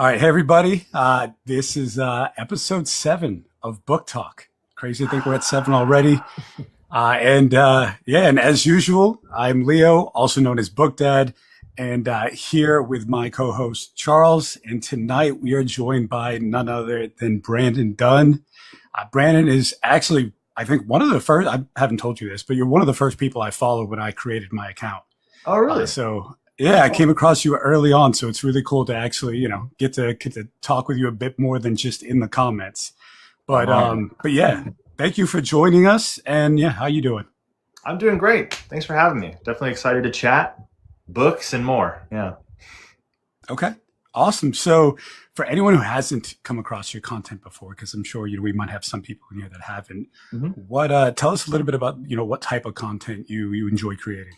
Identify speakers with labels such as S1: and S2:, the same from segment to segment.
S1: All right, hey everybody. This is episode 7 of Book Talk. Crazy to think we're at 7 already. And as usual, I'm Leo, also known as Book Dad, and here with my co-host Charles. And tonight we are joined by none other than Brandon Dunn. Brandon is actually, I think, one of the first. I haven't told you this, but you're one of the first people I followed when I created my account.
S2: Oh, really?
S1: I came across you early on, so it's really cool to actually, get to talk with you a bit more than just in the comments. But yeah, thank you for joining us. And yeah, how you doing?
S2: I'm doing great. Thanks for having me. Definitely excited to chat books and more. Yeah.
S1: Okay, awesome. So for anyone who hasn't come across your content before, because I'm sure we might have some people in here that haven't, tell us a little bit about what type of content you enjoy creating.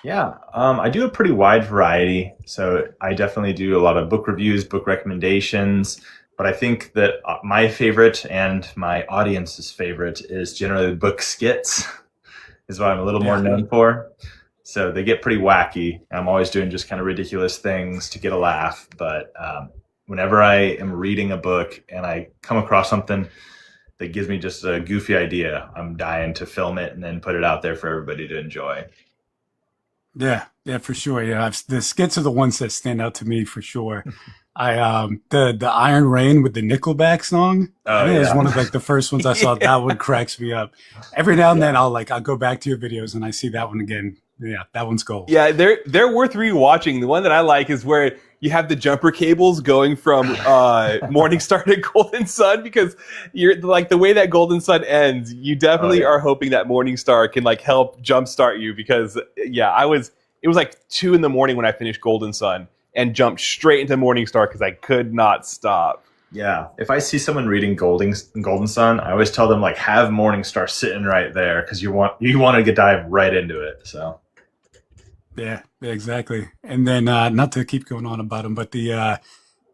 S2: Yeah, I do a pretty wide variety. So I definitely do a lot of book reviews, book recommendations. But I think that my favorite and my audience's favorite is generally book skits, is what I'm a little more known for. So they get pretty wacky. I'm always doing just kind of ridiculous things to get a laugh. But whenever I am reading a book and I come across something that gives me just a goofy idea, I'm dying to film it and then put it out there for everybody to enjoy.
S1: Yeah, for sure. Yeah, the skits are the ones that stand out to me for sure. The Iron Rain with the Nickelback song. I think it was one of the first ones I saw. That one cracks me up. Every now and then I'll go back to your videos and I see that one again. Yeah, that one's gold.
S3: Yeah, they're worth rewatching. The one that I like is where you have the jumper cables going from Morningstar to Golden Sun, because you're like, the way that Golden Sun ends, you definitely are hoping that Morningstar can help jumpstart you, because it was like 2 a.m. when I finished Golden Sun and jumped straight into Morningstar because I could not stop.
S2: Yeah, if I see someone reading Golden Sun, I always tell them have Morningstar sitting right there, because you want to dive right into it. So.
S1: Yeah, exactly. And then not to keep going on about them, but the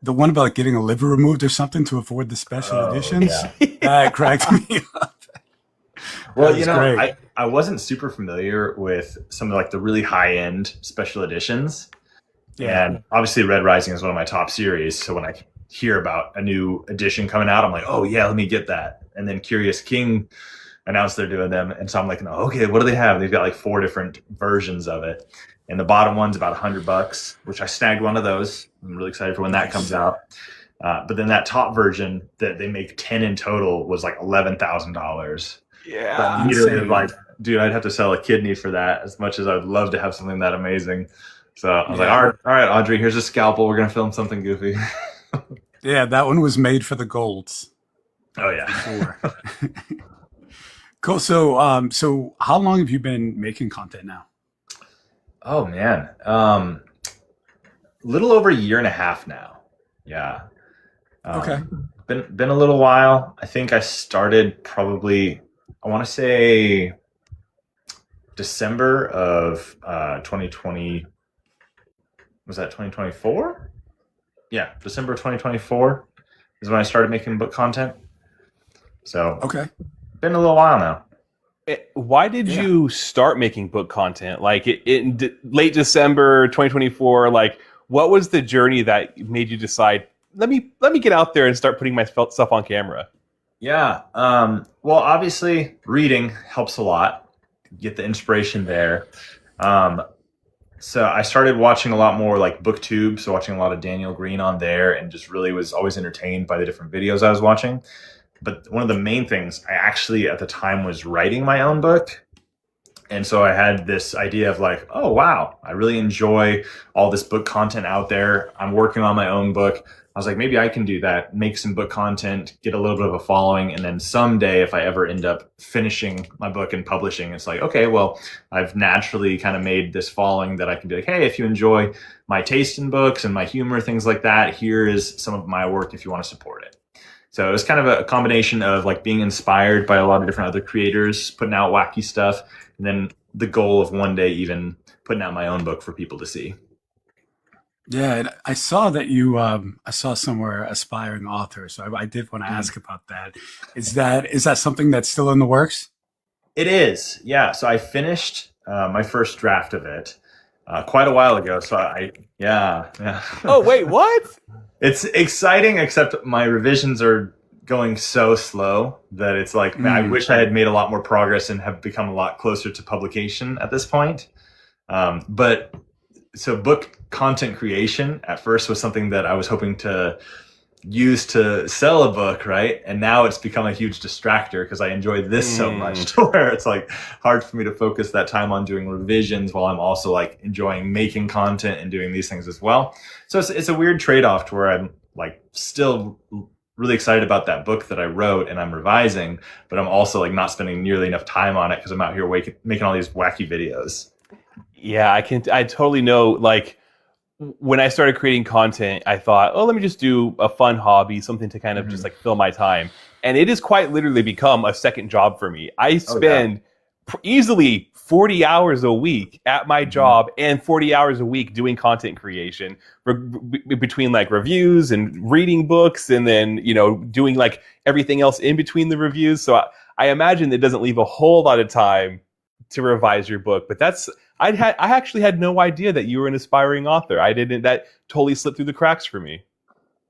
S1: one about getting a liver removed or something to avoid the special editions, that cracked me up.
S2: Well, I wasn't super familiar with some of the really high-end special editions. Yeah. And obviously Red Rising is one of my top series. So when I hear about a new edition coming out, I'm like, oh yeah, let me get that. And then Curious King announced they're doing them. And so I'm like, oh, okay, what do they have? They've got 4 different versions of it. And the bottom one's about $100, which I snagged one of those. I'm really excited for when that comes out. But then that top version that they make 10 in total was $11,000.
S1: Yeah.
S2: Immediately dude, I'd have to sell a kidney for that, as much as I would love to have something that amazing. So I was like, all right, Audrey, here's a scalpel. We're going to film something goofy.
S1: Yeah, that one was made for the golds.
S2: Oh, yeah.
S1: For sure. Cool. So how long have you been making content now?
S2: Oh, man. Little over 1.5 years now. Yeah.
S1: Okay.
S2: Been a little while. I think I started probably, I want to say December of 2020. Was that 2024? Yeah, December 2024 is when I started making book content. So been a little while now.
S3: Why did you start making book content? In late December 2024, what was the journey that made you decide, let me get out there and start putting my stuff on camera?
S2: Yeah. Well, obviously reading helps a lot. Get the inspiration there. So I started watching a lot more BookTube, so watching a lot of Daniel Green on there, and just really was always entertained by the different videos I was watching. But one of the main things, I actually at the time was writing my own book. And so I had this idea of oh, wow, I really enjoy all this book content out there. I'm working on my own book. I was like, maybe I can do that, make some book content, get a little bit of a following. And then someday, if I ever end up finishing my book and publishing, it's okay, well, I've naturally kind of made this following that I can be like, hey, if you enjoy my taste in books and my humor, things like that, here is some of my work if you want to support it. So it was kind of a combination of being inspired by a lot of different other creators, putting out wacky stuff, and then the goal of one day even putting out my own book for people to see.
S1: Yeah, and I saw that you, I saw somewhere aspiring author, so I did want to ask about that. Is that something that's still in the works?
S2: It is, yeah. So I finished my first draft of it quite a while ago. So yeah.
S3: Oh, wait, what?
S2: It's exciting, except my revisions are going so slow that it's like, man, I wish I had made a lot more progress and have become a lot closer to publication at this point. But so book content creation at first was something that I was hoping to use to sell a book, right? And now it's become a huge distractor because I enjoy this so much to where it's like hard for me to focus that time on doing revisions while I'm also like enjoying making content and doing these things as well. So it's a weird trade-off to where I'm like still really excited about that book that I wrote and I'm revising, but I'm also like not spending nearly enough time on it because I'm out here making all these wacky videos.
S3: Yeah, I totally know. Like when I started creating content, I thought, oh, let me just do a fun hobby, something to kind of just like fill my time. And it has quite literally become a second job for me. I spend easily 40 hours a week at my job and 40 hours a week doing content creation between like reviews and reading books and then, you know, doing like everything else in between the reviews. So I imagine it doesn't leave a whole lot of time to revise your book, but I actually had no idea that you were an aspiring author. That totally slipped through the cracks for me.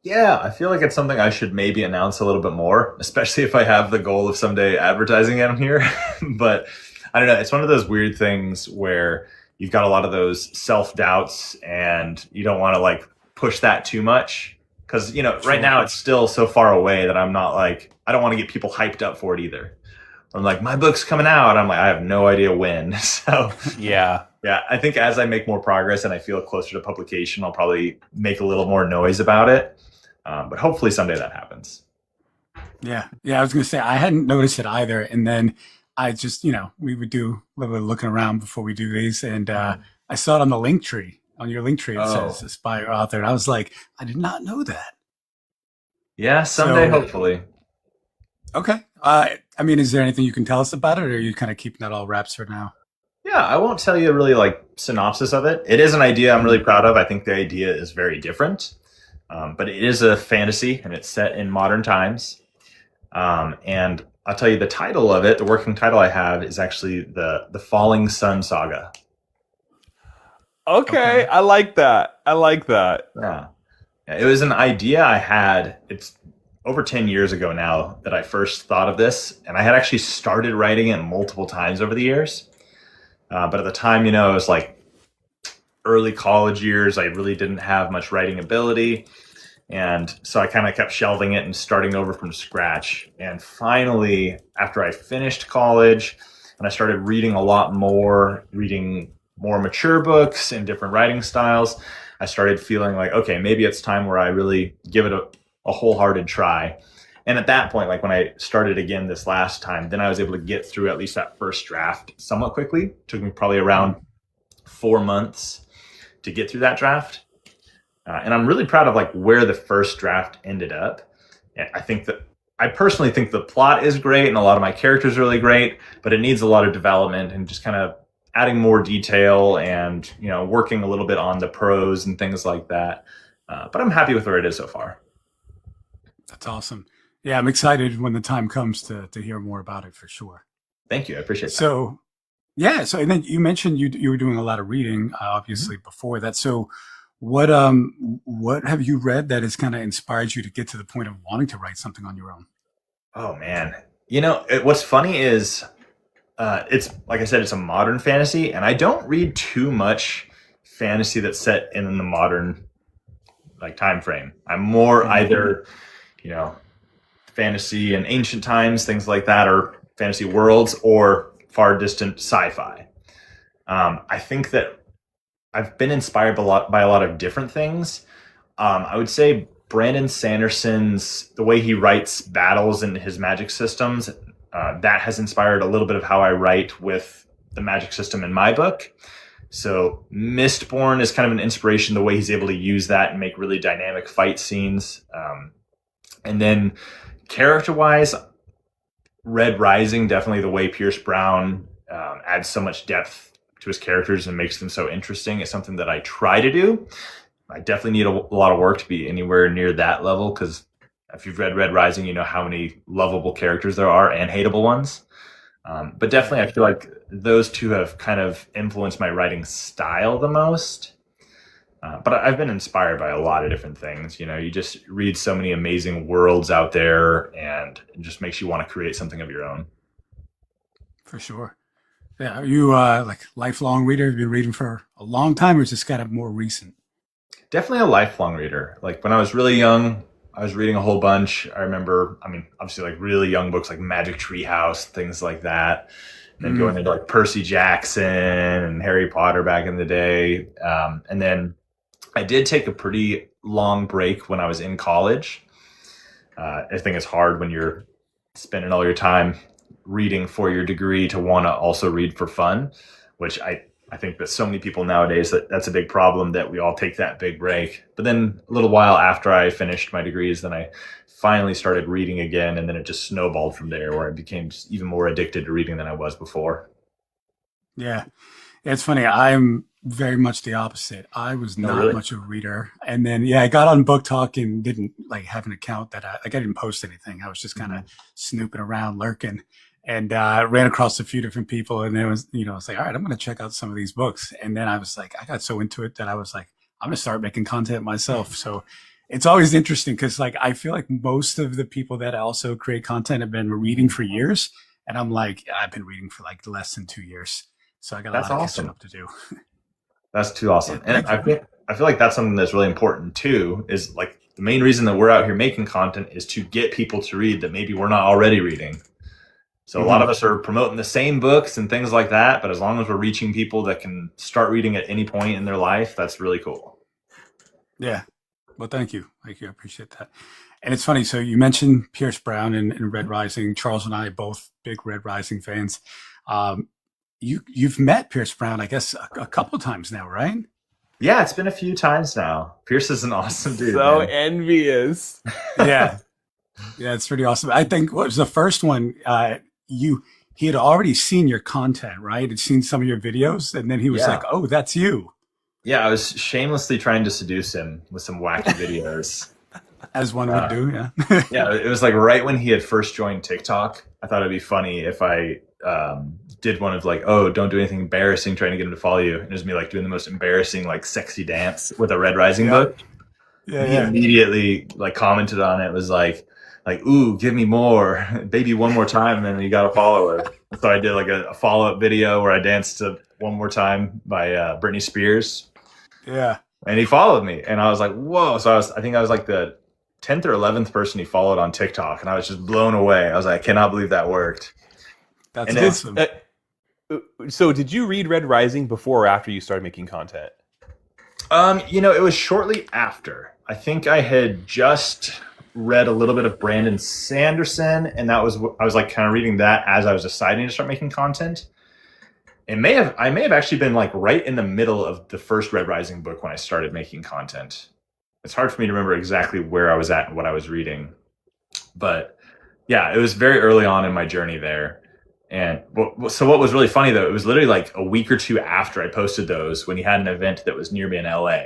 S2: Yeah, I feel like it's something I should maybe announce a little bit more, especially if I have the goal of someday advertising it on here. But I don't know, it's one of those weird things where you've got a lot of those self-doubts and you don't want to like push that too much. Because, you know, right now it's still so far away that I'm not like, I don't want to get people hyped up for it either. I'm like, my book's coming out. I'm like, I have no idea when. So yeah, I think as I make more progress and I feel closer to publication, I'll probably make a little more noise about it. But hopefully someday that happens.
S1: Yeah. I was going to say, I hadn't noticed it either. And then I just, you know, we would do a little bit of looking around before we do these. And I saw it on the link tree, on your link tree. It says Aspire Author. And I was like, I did not know that.
S2: Yeah, someday, hopefully.
S1: Okay. I mean, is there anything you can tell us about it, or are you kind of keeping that all wraps for now?
S2: Yeah, I won't tell you really like synopsis of it. It is an idea I'm really proud of. I think the idea is very different, but it is a fantasy and it's set in modern times. And I'll tell you the title of it, the working title I have is actually the Falling Sun Saga.
S3: Okay. I like that.
S2: Yeah. It was an idea I had. It's over 10 years ago now that I first thought of this, and I had actually started writing it multiple times over the years. But at the time, you know, it was like early college years. I really didn't have much writing ability. And so I kind of kept shelving it and starting over from scratch. And finally, after I finished college and I started reading a lot more, reading more mature books and different writing styles, I started feeling like, okay, maybe it's time where I really give it a wholehearted try. And at that point, like when I started again this last time, then I was able to get through at least that first draft somewhat quickly. It took me probably around 4 months to get through that draft. And I'm really proud of like where the first draft ended up. And I personally think the plot is great and a lot of my characters are really great, but it needs a lot of development and just kind of adding more detail and, you know, working a little bit on the prose and things like that. But I'm happy with where it is so far.
S1: That's awesome. Yeah, I'm excited when the time comes to hear more about it for sure.
S2: Thank you. I appreciate that.
S1: So, yeah. So, and then you mentioned you were doing a lot of reading, obviously, before that. So, what have you read that has kind of inspired you to get to the point of wanting to write something on your own?
S2: Oh man, you know what's funny is, it's like I said, it's a modern fantasy, and I don't read too much fantasy that's set in the modern like time frame. I'm more either, you know, fantasy in ancient times, things like that, or fantasy worlds, or far distant sci-fi. I think that I've been inspired by a lot of different things. I would say Brandon Sanderson's, the way he writes battles and his magic systems, that has inspired a little bit of how I write with the magic system in my book. So Mistborn is kind of an inspiration, the way he's able to use that and make really dynamic fight scenes. And then character-wise, Red Rising, definitely the way Pierce Brown adds so much depth to his characters and makes them so interesting is something that I try to do. I definitely need a lot of work to be anywhere near that level, because if you've read Red Rising, you know how many lovable characters there are and hateable ones. But definitely I feel like those two have kind of influenced my writing style the most. But I've been inspired by a lot of different things. You just read so many amazing worlds out there, and it just makes you want to create something of your own.
S1: For sure. Yeah. Are you like lifelong reader? Have you been reading for a long time, or is this kind of more recent?
S2: Definitely a lifelong reader. Like when I was really young, I was reading a whole bunch. I remember, obviously like really young books like Magic Treehouse, things like that. And then going into like Percy Jackson and Harry Potter back in the day. And then I did take a pretty long break when I was in college. I think it's hard when you're spending all your time reading for your degree to want to also read for fun, which I think that so many people nowadays, that's a big problem, that we all take that big break. But then a little while after I finished my degrees, then I finally started reading again, and then it just snowballed from there, where I became just even more addicted to reading than I was before.
S1: Yeah. It's funny. I'm very much the opposite. I was not
S2: really?
S1: much of a reader. And then, yeah, I got on BookTalk and didn't like have an account that I didn't post anything. I was just kind of snooping around, lurking, and ran across a few different people. And then it was, I was like, all right, I'm going to check out some of these books. And then I was like, I got so into it that I was like, I'm going to start making content myself. So it's always interesting because like, I feel like most of the people that also create content have been reading for years. And I'm like, I've been reading for like less than 2 years. So I got a lot of catching up to do.
S2: That's too awesome. And I feel like that's something that's really important too, is like the main reason that we're out here making content is to get people to read that maybe we're not already reading. So a lot of us are promoting the same books and things like that, but as long as we're reaching people that can start reading at any point in their life, that's really cool.
S1: Yeah. Well, thank you. Thank you. I appreciate that. And it's funny. So you mentioned Pierce Brown and Red Rising. Charles and I both big Red Rising fans. You've met Pierce Brown, I guess, a couple times now, right?
S2: Yeah, it's been a few times now. Pierce is an awesome dude.
S3: So
S2: man.
S3: envious.
S1: Yeah. Yeah, it's pretty awesome. I think what was the first one, he had already seen your content, right? Had seen some of your videos, and then he was like, oh, that's you.
S2: Yeah, I was shamelessly trying to seduce him with some wacky videos.
S1: As one would do, yeah.
S2: Yeah, it was like right when he had first joined TikTok. I thought it'd be funny if I did one of like, oh, don't do anything embarrassing, trying to get him to follow you. And it was me like doing the most embarrassing, like sexy dance with a Red Rising book.
S1: Yeah,
S2: he immediately like commented on it, was like, ooh, give me more, baby, one more time, and then you got to follow her. So I did like a follow-up video where I danced to One More Time by Britney Spears.
S1: Yeah.
S2: And he followed me, and I was like, whoa. So I think I was like the 10th or 11th person he followed on TikTok, and I was just blown away. I was like, I cannot believe that worked.
S1: That's awesome.
S3: So did you read Red Rising before or after you started making content?
S2: It was shortly after. I think I had just read a little bit of Brandon Sanderson, and I was like kind of reading that as I was deciding to start making content. I may have actually been like right in the middle of the first Red Rising book when I started making content. It's hard for me to remember exactly where I was at and what I was reading, but yeah, it was very early on in my journey there. And so what was really funny though, it was literally like a week or two after I posted those when he had an event that was near me in LA.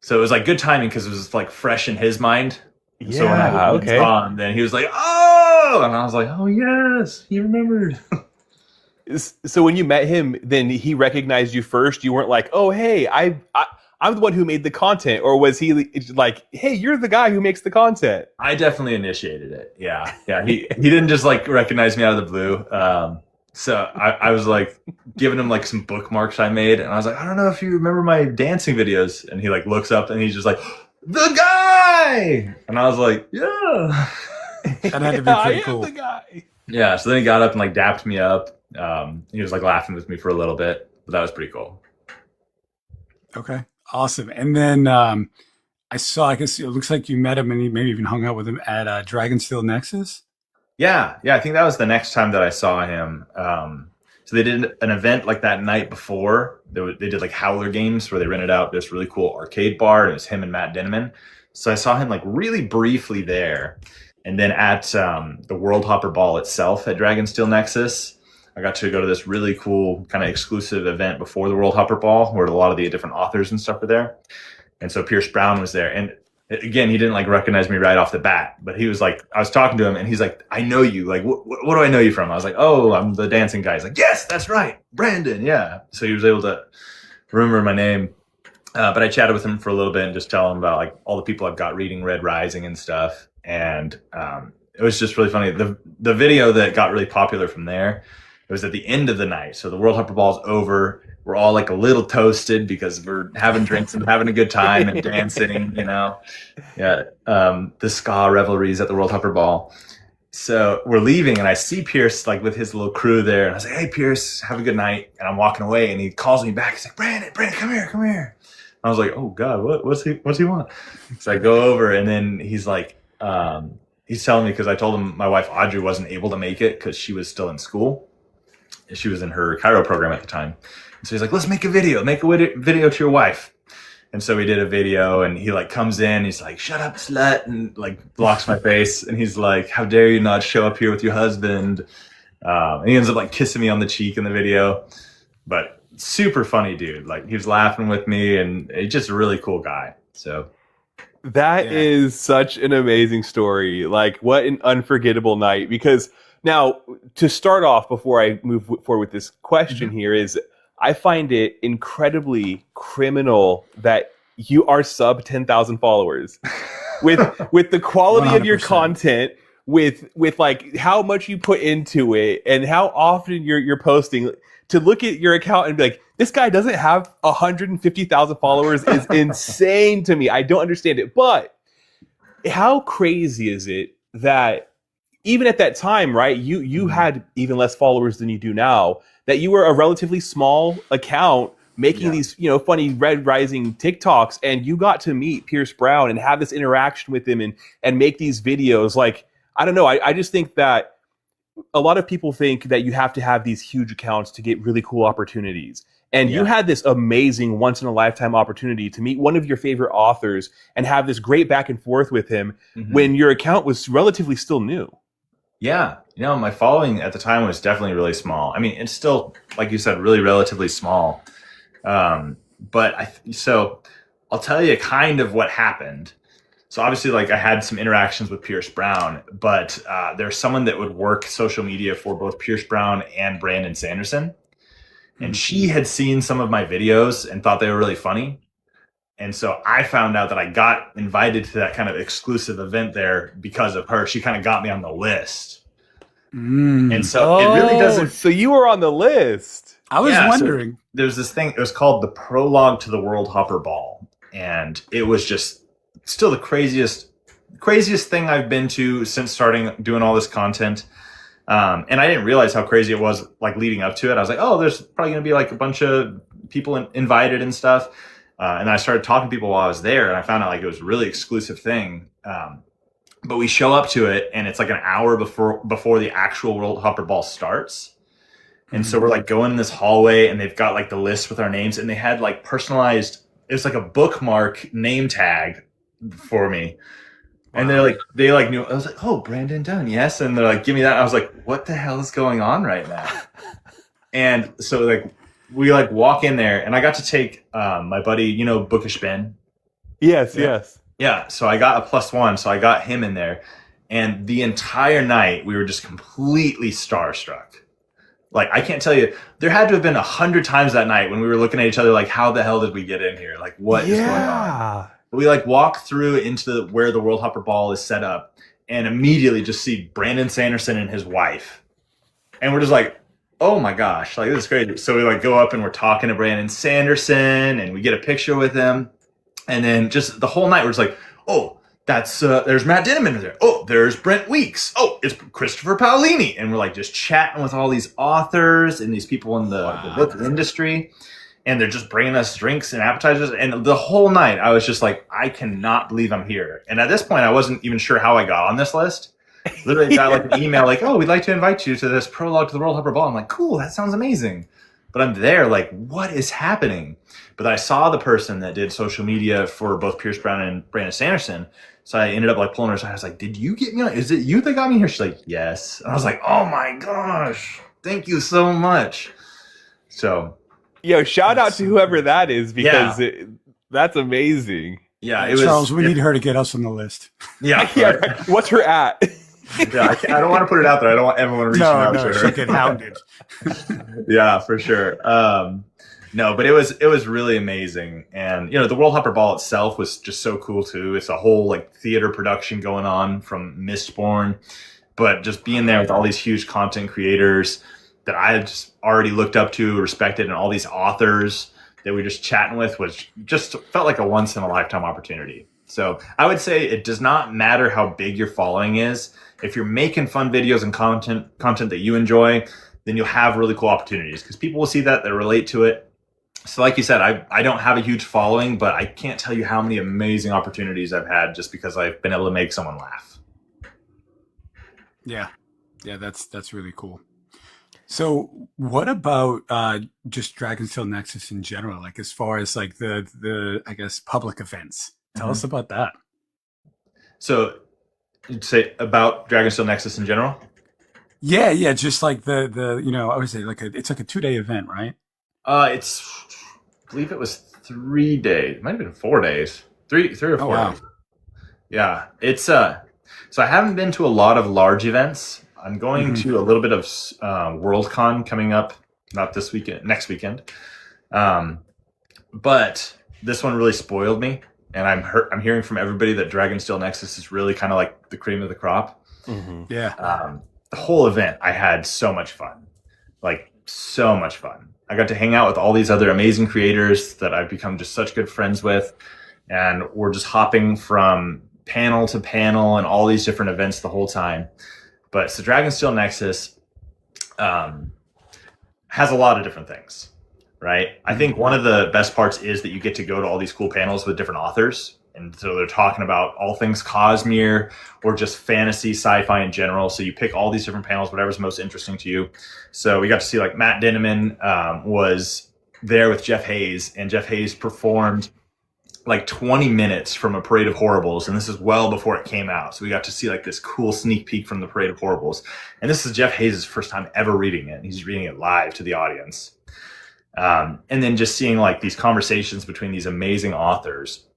S2: So it was like good timing because it was like fresh in his mind.
S3: Yeah,
S2: so when I saw him, then he was like, oh, and I was like, oh yes, he remembered.
S3: So when you met him, then he recognized you first. You weren't like, oh, hey, I'm the one who made the content, or was he like, hey, you're the guy who makes the content?
S2: I definitely initiated it. Yeah. He didn't just like recognize me out of the blue. So I was like giving him like some bookmarks I made, and I was like, I don't know if you remember my dancing videos. And he like looks up and he's just like, the guy. And I was like, yeah.
S1: That had to be pretty cool.
S3: I am the guy.
S2: Yeah. So then he got up and like dapped me up. He was like laughing with me for a little bit, but that was pretty cool.
S1: Okay. Awesome. And then I guess it looks like you met him and you maybe even hung out with him at Dragon Steel Nexus.
S2: Yeah. I think that was the next time that I saw him. So they did an event like that night before. They did like Howler games where they rented out this really cool arcade bar. And it was him and Matt Denneman. So I saw him like really briefly there. And then at the World Hopper Ball itself at Dragon Steel Nexus, I got to go to this really cool kind of exclusive event before the World Hopper Ball where a lot of the different authors and stuff were there. And so Pierce Brown was there. And again, he didn't like recognize me right off the bat, but he was like, I was talking to him and he's like, I know you. Like, what do I know you from? I was like, oh, I'm the dancing guy. He's like, yes, that's right. Brandon. Yeah. So he was able to remember my name. But I chatted with him for a little bit and just telling him about like all the people I've got reading Red Rising and stuff. And it was just really funny. The video that got really popular from there, it was at the end of the night. So the World Hopper Ball's over. We're all like a little toasted because we're having drinks and having a good time and dancing, you know. Yeah, the ska revelries at the World Hopper Ball. So we're leaving, and I see Pierce like with his little crew there, and I was like, "Hey, Pierce, have a good night." And I'm walking away, and he calls me back. He's like, "Brandon, come here." I was like, "Oh God, what's he want?" So I go over, and then he's like, he's telling me because I told him my wife Audrey wasn't able to make it because she was still in school. She was in her Cairo program at the time. And so he's like, "Let's make a video. Make a video to your wife." And so we did a video, and he like comes in, he's like, "Shut up, slut," and like blocks my face. And he's like, "How dare you not show up here with your husband?" And he ends up like kissing me on the cheek in the video. But super funny dude. Like he was laughing with me, and he's just a really cool guy. So
S3: that is such an amazing story. Like what an unforgettable night. Because now to start off, before I move forward with this question here is, I find it incredibly criminal that you are sub 10,000 followers with the quality 100%. Of your content, with like how much you put into it and how often you're posting. To look at your account and be like, this guy doesn't have 150,000 followers is insane to me. I don't understand it. But how crazy is it that even at that time, right, you had even less followers than you do now, that you were a relatively small account making these, funny Red Rising TikToks, and you got to meet Pierce Brown and have this interaction with him and make these videos. Like, I don't know. I just think that a lot of people think that you have to have these huge accounts to get really cool opportunities. And you had this amazing once in a lifetime opportunity to meet one of your favorite authors and have this great back and forth with him when your account was relatively still new.
S2: Yeah. My following at the time was definitely really small. I mean, it's still, like you said, really relatively small. So I'll tell you kind of what happened. So obviously, like I had some interactions with Pierce Brown, but there's someone that would work social media for both Pierce Brown and Brandon Sanderson. And she had seen some of my videos and thought they were really funny. And so I found out that I got invited to that kind of exclusive event there because of her. She kind of got me on the list. And so it really doesn't.
S3: So you were on the list.
S1: I was wondering.
S2: So there's this thing. It was called the Prologue to the World Hopper Ball. And it was just still the craziest thing I've been to since starting doing all this content. And I didn't realize how crazy it was like leading up to it. I was like, oh, there's probably going to be like a bunch of people invited and stuff. And I started talking to people while I was there, and I found out like it was a really exclusive thing. But we show up to it, and it's like an hour before the actual World Hopper Ball starts. And so we're like going in this hallway, and they've got like the list with our names, and they had like personalized, it was like a bookmark name tag for me. And they knew. I was like, oh, Brandon Dunn, yes. And they're like, give me that. I was like, what the hell is going on right now? And so like we like walk in there, and I got to take my buddy, Bookish Ben.
S3: Yes.
S2: Yeah. So I got a +1, so I got him in there, and the entire night we were just completely starstruck. Like I can't tell you, there had to have been 100 times that night when we were looking at each other like, how the hell did we get in here? Like what is going on? We like walk through into where the World Hopper Ball is set up, and immediately just see Brandon Sanderson and his wife. And we're just like, oh my gosh, like this is crazy. So we like go up and we're talking to Brandon Sanderson, and we get a picture with him. And then just the whole night we're just like, oh, that's there's Matt Dinneman there. Oh, there's Brent Weeks. Oh, it's Christopher Paolini. And we're like just chatting with all these authors and these people in the book industry. And they're just bringing us drinks and appetizers. And the whole night, I was just like, I cannot believe I'm here. And at this point, I wasn't even sure how I got on this list. Literally got like an email like, oh, we'd like to invite you to this prologue to the World Hopper Ball. I'm like, cool, that sounds amazing. But I'm there like, what is happening? But I saw the person that did social media for both Pierce Brown and Brandon Sanderson. So I ended up like pulling her aside. I was like, did you get me on? Is it you that got me here? She's like, yes. And I was like, oh my gosh, thank you so much. So...
S3: Yo, shout out to whoever that is, because that's amazing.
S2: Yeah, it was,
S1: Charles, we need her to get us on the list.
S2: Yeah.
S3: Right. What's her at?
S2: Yeah, I don't want to put it out there. I don't want everyone reaching out to her.
S1: She'll get hounded.
S2: Yeah, for sure. No, but it was really amazing. And the World Hopper Ball itself was just so cool too. It's a whole like theater production going on from Mistborn, but just being there with all these huge content creators that I had just already looked up to, respected, and all these authors that we were just chatting with was just felt like a once in a lifetime opportunity. So I would say it does not matter how big your following is. If you're making fun videos and content that you enjoy, then you'll have really cool opportunities because people will see that, they relate to it. So like you said, I don't have a huge following, but I can't tell you how many amazing opportunities I've had just because I've been able to make someone laugh.
S1: Yeah. Yeah, that's really cool. So what about just Dragon Steel Nexus in general? Like as far as like the I guess public events. Tell us about that.
S2: So you'd say about Dragon Steel Nexus in general?
S1: Yeah, just like the I would say it's like a 2-day event, right?
S2: I believe it was 3 days. It might have been 4 days. Three or 4
S1: Oh wow.
S2: days. Yeah. It's so I haven't been to a lot of large events. I'm going to a little bit of Worldcon coming up, not this weekend, next weekend. But this one really spoiled me, and I'm hearing from everybody that Dragon Steel Nexus is really kind of like the cream of the crop.
S1: Yeah.
S2: The whole event, I had so much fun, like so much fun. I got to hang out with all these other amazing creators that I've become just such good friends with, and we're just hopping from panel to panel and all these different events the whole time. But so Dragon Steel Nexus has a lot of different things, right? I think one of the best parts is that you get to go to all these cool panels with different authors. And so they're talking about all things Cosmere or just fantasy, sci-fi in general. So you pick all these different panels, whatever's most interesting to you. So we got to see like Matt Dinneman was there with Jeff Hayes, and Jeff Hayes performed like 20 minutes from A Parade of Horribles, and this is well before it came out. So we got to see like this cool sneak peek from The Parade of Horribles. And this is Jeff Hayes' first time ever reading it. He's reading it live to the audience. And then just seeing like these conversations between these amazing authors.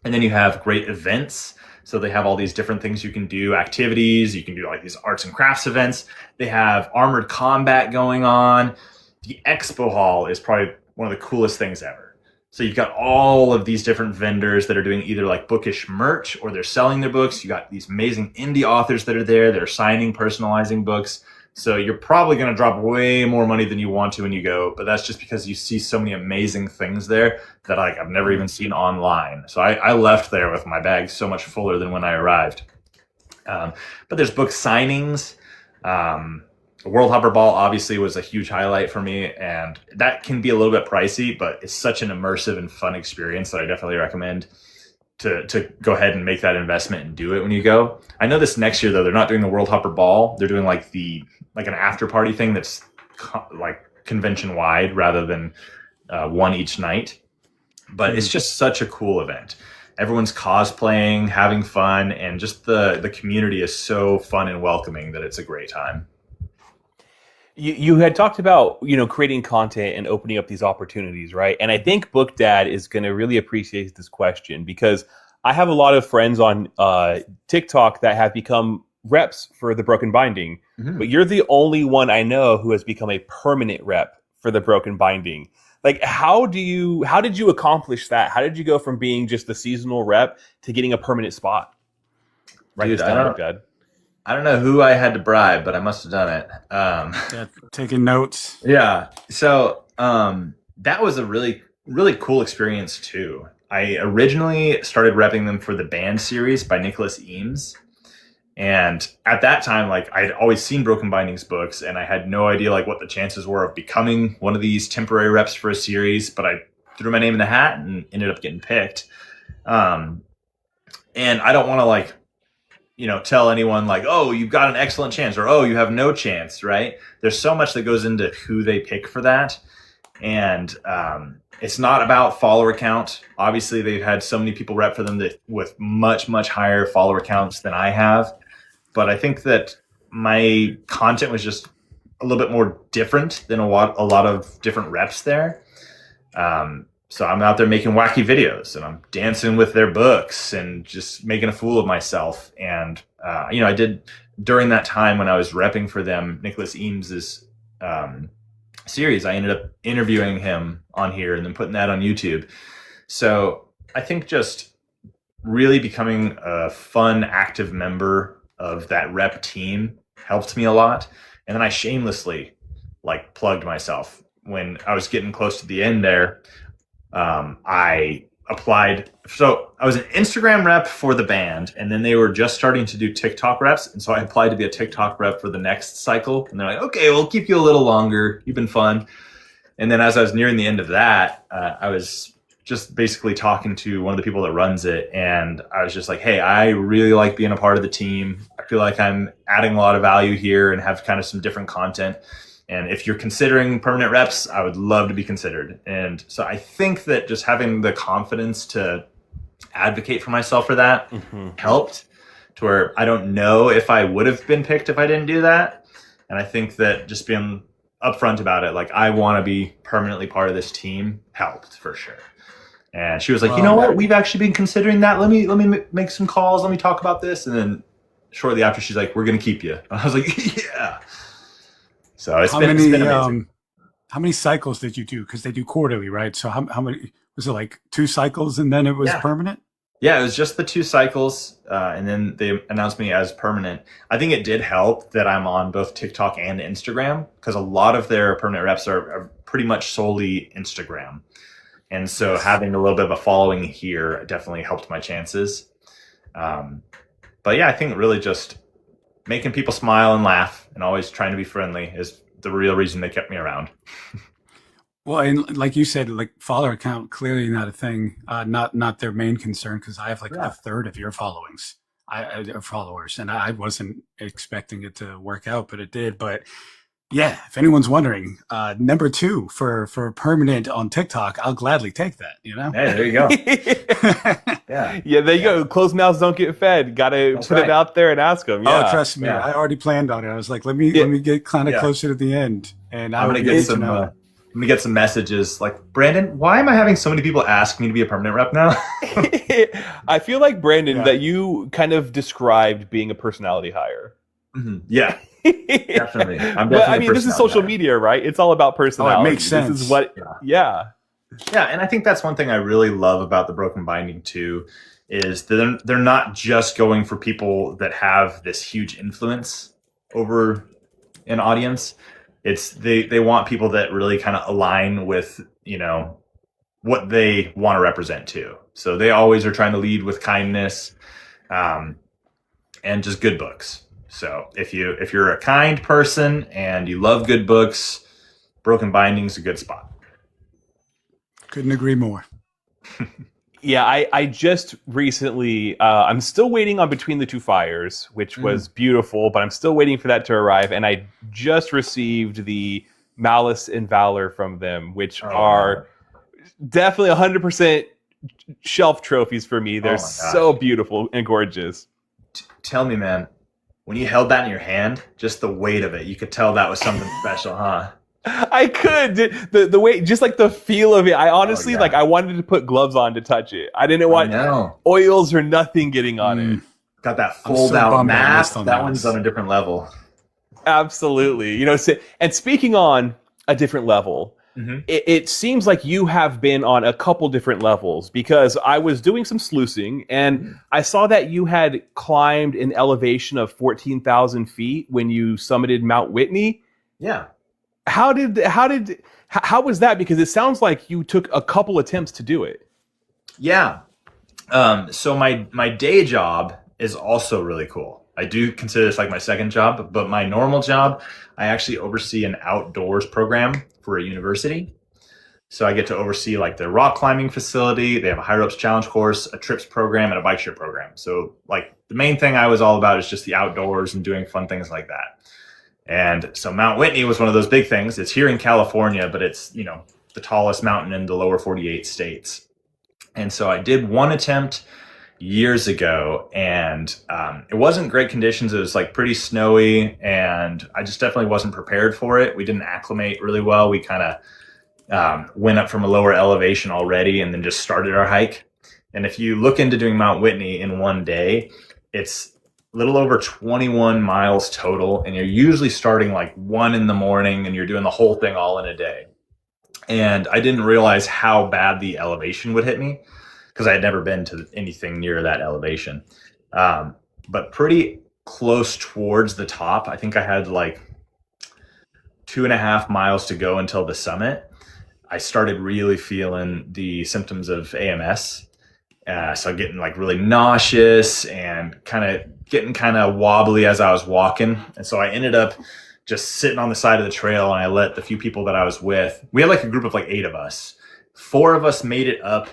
S2: And then you have great events. So they have all these different things you can do, activities. You can do like these arts and crafts events. They have armored combat going on. The expo hall is probably one of the coolest things ever. So you've got all of these different vendors that are doing either like bookish merch or they're selling their books. You got these amazing indie authors that are there. They're signing, personalizing books. So you're probably going to drop way more money than you want to when you go, but that's just because you see so many amazing things there that like I've never even seen online. So I left there with my bag so much fuller than when I arrived. But there's book signings. World Hopper Ball obviously was a huge highlight for me, and that can be a little bit pricey, but it's such an immersive and fun experience that I definitely recommend to go ahead and make that investment and do it when you go. I know this next year though, they're not doing the World Hopper Ball. They're doing like an after party thing that's like convention wide rather than one each night. But it's just such a cool event. Everyone's cosplaying, having fun, and just the community is so fun and welcoming that it's a great time.
S3: You had talked about, creating content and opening up these opportunities, right? And I think Book Dad is going to really appreciate this question because I have a lot of friends on TikTok that have become reps for the Broken Binding, but you're the only one I know who has become a permanent rep for the Broken Binding. Like, how did you accomplish that? How did you go from being just the seasonal rep to getting a permanent spot? Write this down, Book Dad.
S2: I don't know who I had to bribe, but I must have done it.
S1: Yeah, taking notes.
S2: Yeah. So that was a really, really cool experience too. I originally started repping them for the Band series by Nicholas Eames. And at that time, like I'd always seen Broken Bindings books and I had no idea like what the chances were of becoming one of these temporary reps for a series, but I threw my name in the hat and ended up getting picked. And I don't want to like, tell anyone like, oh, you've got an excellent chance or, oh, you have no chance, right? There's so much that goes into who they pick for that. And it's not about follower count. Obviously, they've had so many people rep for them with much, much higher follower counts than I have. But I think that my content was just a little bit more different than a lot of different reps there. So I'm out there making wacky videos and I'm dancing with their books and just making a fool of myself. And, I did during that time when I was repping for them, Nicholas Eames's series, I ended up interviewing him on here and then putting that on YouTube. So I think just really becoming a fun, active member of that rep team helped me a lot. And then I shamelessly like plugged myself when I was getting close to the end there. I applied. So I was an Instagram rep for the band, and then they were just starting to do TikTok reps. And so I applied to be a TikTok rep for the next cycle. And they're like, okay, we'll keep you a little longer. You've been fun. And then as I was nearing the end of that, I was just basically talking to one of the people that runs it. And I was just like, hey, I really like being a part of the team. I feel like I'm adding a lot of value here and have kind of some different content. And if you're considering permanent reps, I would love to be considered. And so I think that just having the confidence to advocate for myself for that helped, to where I don't know if I would have been picked if I didn't do that. And I think that just being upfront about it, like I want to be permanently part of this team, helped for sure. And she was like, you know what? We've actually been considering that. Let me make some calls. Let me talk about this. And then shortly after, she's like, we're going to keep you. I was like, yeah. So it's been amazing.
S1: How many cycles did you do? Because they do quarterly, right? So how many, was it like 2 cycles and then it was permanent?
S2: Yeah, it was just the 2 cycles. And then they announced me as permanent. I think it did help that I'm on both TikTok and Instagram, because a lot of their permanent reps are pretty much solely Instagram. And so having a little bit of a following here definitely helped my chances. But yeah, I think really just making people smile and laugh and always trying to be friendly is the real reason they kept me around.
S1: Well, and like you said, like follower count, clearly not a thing, not their main concern, because I have like a third of your followers, and I wasn't expecting it to work out, but it did. But yeah, if anyone's wondering, number 2 for permanent on TikTok, I'll gladly take that, you know?
S2: Hey, there you go.
S3: Yeah, there you go. Closed mouths don't get fed. Got to put it out there and ask them. Yeah.
S1: Oh, trust me. Yeah. I already planned on it. I was like, let me get kind of closer to the end. And
S2: I'm going to get some messages like, Brandon, why am I having so many people ask me to be a permanent rep now?
S3: I feel like, Brandon, that you kind of described being a personality hire.
S2: Yeah. Definitely.
S3: But I mean, this is social media, right? It's all about personality.
S1: It makes sense.
S3: This is what, yeah,
S2: and I think that's one thing I really love about the Broken Binding too, is that they're not just going for people that have this huge influence over an audience. It's they want people that really kind of align with, you know, what they want to represent too. So they always are trying to lead with kindness, and just good books. So if you're a kind person and you love good books, Broken Binding's a good spot.
S1: Couldn't agree more.
S3: Yeah, I just recently, I'm still waiting on Between the Two Fires, which was beautiful, but I'm still waiting for that to arrive. And I just received the Malice and Valor from them, which are definitely 100% shelf trophies for me. They're so beautiful and gorgeous.
S2: Tell me, man, when you held that in your hand, just the weight of it, you could tell that was something special, huh?
S3: I could. The way, just like the feel of it. I honestly, like, I wanted to put gloves on to touch it. I didn't want oils or nothing getting on it.
S2: Got that fold out mask. That one's on a different level.
S3: Absolutely. You know, and speaking on a different level, it seems like you have been on a couple different levels, because I was doing some sluicing and I saw that you had climbed an elevation of 14,000 feet when you summited Mt Whitney.
S2: Yeah.
S3: How was that? Because it sounds like you took a couple attempts to do it.
S2: Yeah. So my day job is also really cool. I do consider this like my second job, but my normal job, I actually oversee an outdoors program for a university. So I get to oversee like their rock climbing facility. They have a high ropes challenge course, a trips program, and a bike share program. So like the main thing I was all about is just the outdoors and doing fun things like that. And so Mount Whitney was one of those big things. It's here in California, but it's, you know, the tallest mountain in the lower 48 states. And so I did one attempt years ago, and it wasn't great conditions. It was like pretty snowy, and I just definitely wasn't prepared for it. We didn't acclimate really well. We kind of went up from a lower elevation already and then just started our hike. And if you look into doing Mount Whitney in one day, it's a little over 21 miles total, and you're usually starting like 1 in the morning, and you're doing the whole thing all in a day. And I didn't realize how bad the elevation would hit me because I had never been to anything near that elevation. But pretty close towards the top, I think I had like 2.5 miles to go until the summit. I started really feeling the symptoms of AMS. So getting like really nauseous and getting kind of wobbly as I was walking. And so I ended up just sitting on the side of the trail, and I let the few people that I was with, we had like a group of like 8 of us. 4 of us made it up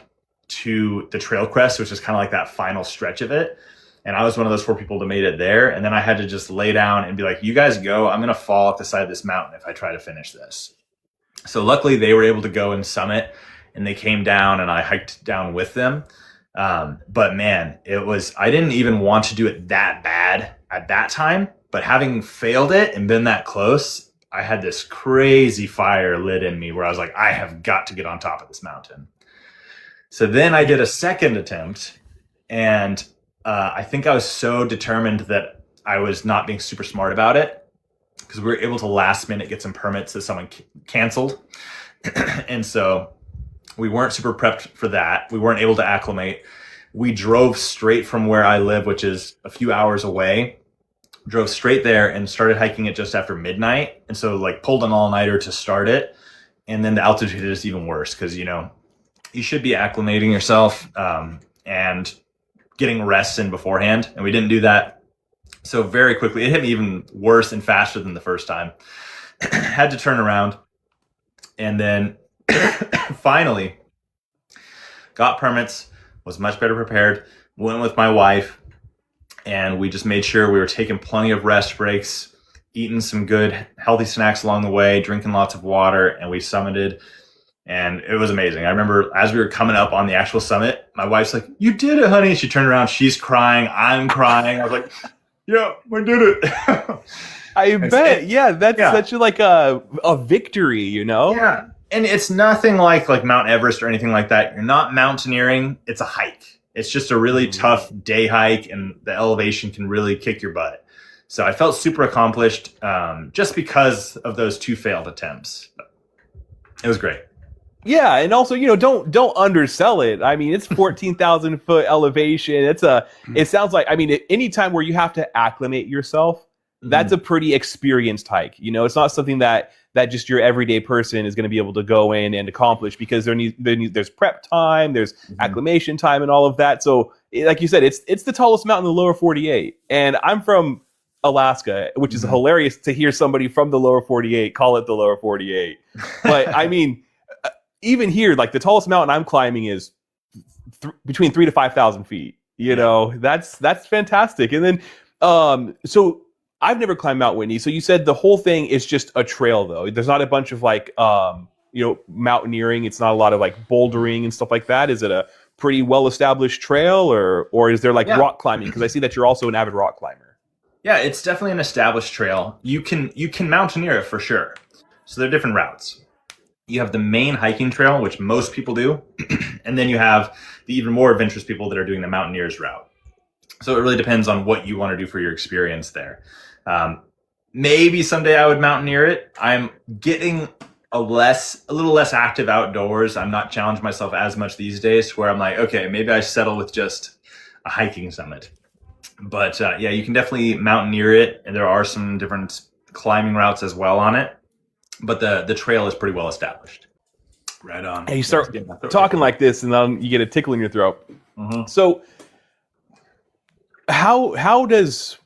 S2: to the trail crest, which is kind of like that final stretch of it. And I was one of those 4 people that made it there. And then I had to just lay down and be like, you guys go, I'm going to fall off the side of this mountain if I try to finish this. So luckily they were able to go and summit, and they came down, and I hiked down with them. But man, I didn't even want to do it that bad at that time, but having failed it and been that close, I had this crazy fire lit in me where I was like, I have got to get on top of this mountain. So then I did a second attempt, and I think I was so determined that I was not being super smart about it, because we were able to last minute get some permits that someone canceled. And so we weren't super prepped for that. We weren't able to acclimate. We drove straight from where I live, which is a few hours away, drove straight there and started hiking it just after midnight. And so like pulled an all-nighter to start it. And then the altitude is even worse because, you should be acclimating yourself and getting rests in beforehand. And we didn't do that. So very quickly, it hit me even worse and faster than the first time. Had to turn around. And then finally got permits, was much better prepared, went with my wife, and we just made sure we were taking plenty of rest breaks, eating some good healthy snacks along the way, drinking lots of water, and we summited. And it was amazing. I remember as we were coming up on the actual summit, my wife's like, "You did it, honey." She turned around, she's crying, I'm crying. I was like, "Yeah, we did it."
S3: I bet. Yeah, that's such a victory,
S2: Yeah. And it's nothing like Mount Everest or anything like that. You're not mountaineering. It's a hike. It's just a really tough day hike, and the elevation can really kick your butt. So I felt super accomplished just because of those 2 failed attempts. It was great.
S3: Yeah, and also, don't undersell it. I mean, it's 14,000 foot elevation. It sounds like, any time where you have to acclimate yourself, that's a pretty experienced hike. It's not something that just your everyday person is going to be able to go in and accomplish, because there's prep time, there's acclimation time, and all of that. So, like you said, it's the tallest mountain in the lower 48, and I'm from Alaska, which is hilarious to hear somebody from the lower 48 call it the lower 48. But I mean, even here, like the tallest mountain I'm climbing is between 3,000 to 5,000 feet. That's fantastic. And then, so I've never climbed Mount Whitney. So you said the whole thing is just a trail, though. There's not a bunch of mountaineering. It's not a lot of like bouldering and stuff like that. Is it a pretty well-established trail, or is there rock climbing? Because I see that you're also an avid rock climber.
S2: Yeah, it's definitely an established trail. You can mountaineer it for sure. So there are different routes. You have the main hiking trail, which most people do. And then you have the even more adventurous people that are doing the mountaineers route. So it really depends on what you want to do for your experience there. Maybe someday I would mountaineer it. I'm getting a little less active outdoors. I'm not challenging myself as much these days, where I'm like, okay, maybe I settle with just a hiking summit. But yeah, you can definitely mountaineer it, and there are some different climbing routes as well on it. But the trail is pretty well established.
S1: Right on.
S3: And you start talking like this, and then you get a tickle in your throat. So how does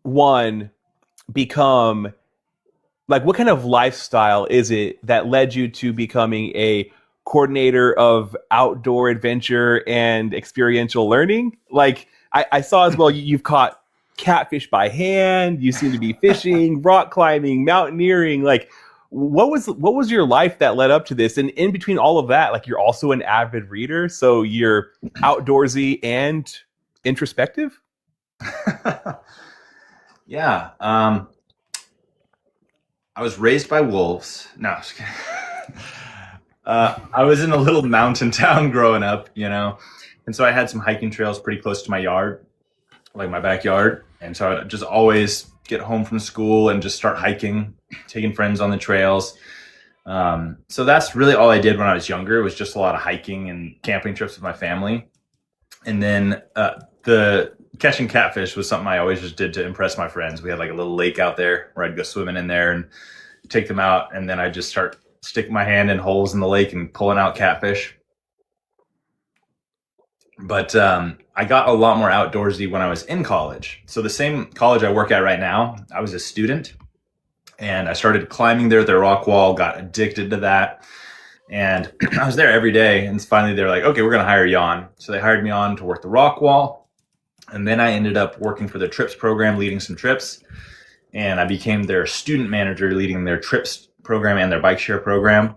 S3: one become, what kind of lifestyle is it that led you to becoming a coordinator of outdoor adventure and experiential learning? I saw as well, you've caught catfish by hand, you seem to be fishing, rock climbing, mountaineering. What was your life that led up to this? And in between all of that, you're also an avid reader, so you're outdoorsy and introspective?
S2: Yeah. I was raised by wolves. No, I'm just kidding. I was in a little mountain town growing up, and so I had some hiking trails pretty close to my yard. like my backyard. And so I'd just always get home from school and just start hiking, taking friends on the trails. So that's really all I did when I was younger. It was just a lot of hiking and camping trips with my family. And then the catching catfish was something I always just did to impress my friends. We had like a little lake out there where I'd go swimming in there and take them out. And then I'd just start sticking my hand in holes in the lake and pulling out catfish. But I got a lot more outdoorsy when I was in college. So the same college I work at right now, I was a student. And I started climbing there at their rock wall, got addicted to that. And I was there every day. And finally, they're like, okay, we're going to hire you on. So they hired me on to work the rock wall. And then I ended up working for their trips program, leading some trips. And I became their student manager, leading their trips program and their bike share program.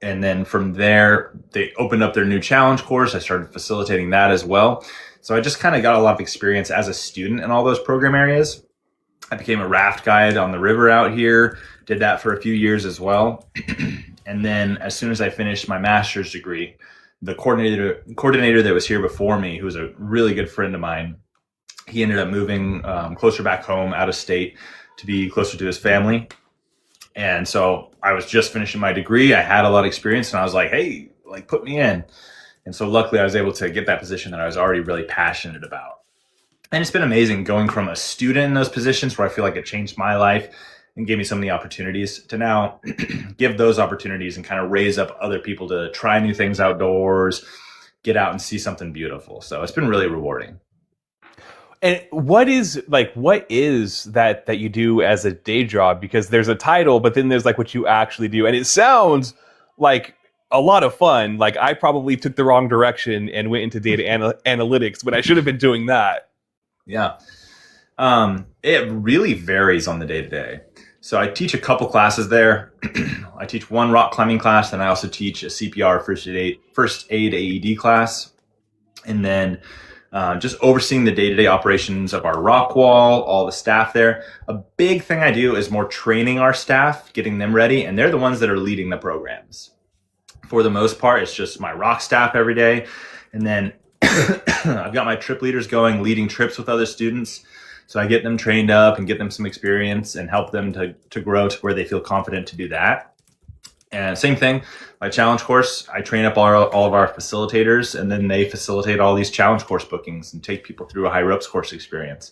S2: And then from there, they opened up their new challenge course. I started facilitating that as well. So I just kind of got a lot of experience as a student in all those program areas. I became a raft guide on the river out here, did that for a few years as well. And then as soon as I finished my master's degree, the coordinator that was here before me, who was a really good friend of mine, he ended up moving closer back home out of state to be closer to his family. And so I was just finishing my degree. I had a lot of experience and I was like, hey, like put me in. And so luckily I was able to get that position that I was already really passionate about. And it's been amazing going from a student in those positions where I feel like it changed my life and gave me so many opportunities to now give those opportunities and kind of raise up other people to try new things outdoors, get out and see something beautiful. So it's been really rewarding.
S3: And what is that you do as a day job? Because there's a title, but then there's like what you actually do. And it sounds like a lot of fun. Like I probably took the wrong direction and went into data analytics when I should have been doing that.
S2: Yeah. It really varies on the day to day. So I teach a couple classes there. I teach one rock climbing class, and I also teach a CPR first aid AED class. And then just overseeing the day-to-day operations of our rock wall, all the staff there. A big thing I do is more training our staff, getting them ready, and they're the ones that are leading the programs. For the most part, it's just my rock staff every day. And then I've got my trip leaders going, leading trips with other students. So I get them trained up and get them some experience and help them to grow to where they feel confident to do that. And same thing, my challenge course, I train up all of our facilitators, and then they facilitate all these challenge course bookings and take people through a high ropes course experience.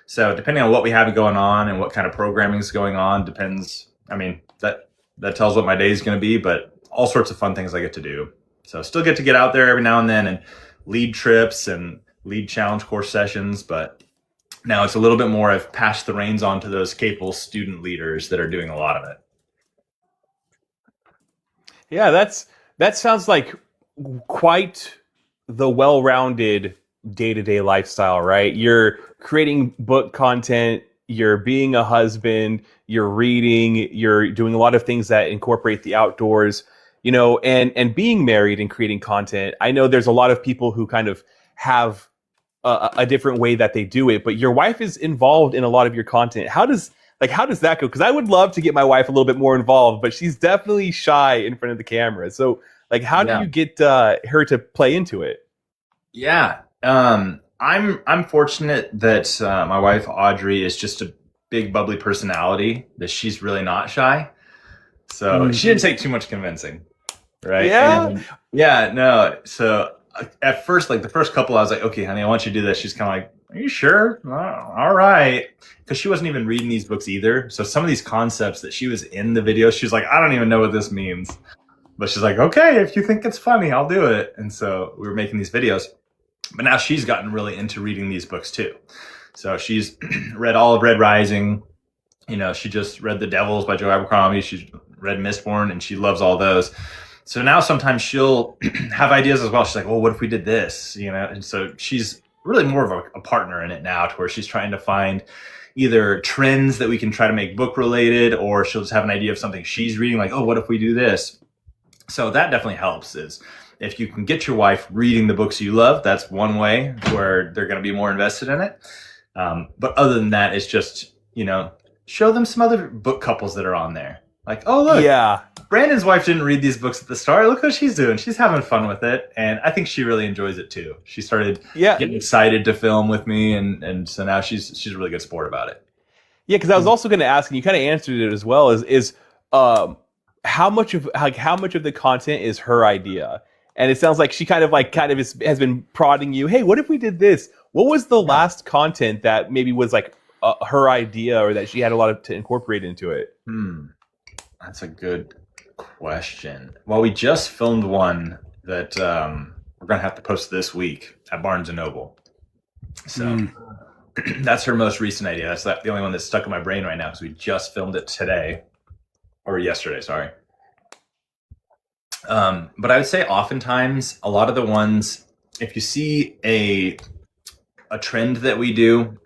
S2: So depending on what we have going on and what kind of programming is going on depends. I mean, that tells what my day is going to be, but all sorts of fun things I get to do. So still get to get out there every now and then and lead trips and lead challenge course sessions, but now it's a little bit more, I've passed the reins on to those capable student leaders that are doing a lot of it.
S3: Yeah, that sounds like quite the well-rounded day-to-day lifestyle, right? You're creating book content, you're being a husband, you're reading, you're doing a lot of things that incorporate the outdoors, you know, and being married and creating content. I know there's a lot of people who kind of have a different way that they do it, but your wife is involved in a lot of your content. How does that go? Because I would love to get my wife a little bit more involved, but she's definitely shy in front of the camera. So like, how do you get her to play into it?
S2: Yeah. I'm fortunate that my wife, Audrey, is just a big bubbly personality, that she's really not shy. So she didn't take too much convincing. Right.
S3: Yeah.
S2: No. So at first, like the first couple, I was like, okay, honey, I want you to do this. She's kind of like, are you sure? All right. Because she wasn't even reading these books either. So some of these concepts that she was in the video, she's like, I don't even know what this means. But she's like, okay, if you think it's funny, I'll do it. And so we were making these videos. But now she's gotten really into reading these books too. So she's read all of Red Rising. You know, she just read The Devils by Joe Abercrombie. She's read Mistborn, and she loves all those. So now sometimes she'll have ideas as well. She's like, well, what if we did this? You know, and so she's really more of a partner in it now, to where she's trying to find either trends that we can try to make book related, or she'll just have an idea of something she's reading, like, oh, what if we do this? So that definitely helps. Is if you can get your wife reading the books you love, that's one way where they're going to be more invested in it. But other than that, it's just, you know, show them some other book couples that are on there. Like, oh look,
S3: Yeah.
S2: Brandon's wife didn't read these books at the start. Look what she's doing. She's having fun with it, and I think she really enjoys it too. She started getting excited to film with me, and so now she's a really good sport about it.
S3: Yeah, because I was also going to ask, and you kind of answered it as well. Is how much of the content is her idea? And it sounds like she kind of has been prodding you. Hey, what if we did this? What was the last content that maybe was like her idea, or that she had a lot to incorporate into it?
S2: That's a good question. Well, we just filmed one that we're gonna have to post this week at Barnes and Noble. So that's her most recent idea. That's the only one that's stuck in my brain right now because we just filmed it today or yesterday. Sorry. But I would say oftentimes a lot of the ones, if you see a trend that we do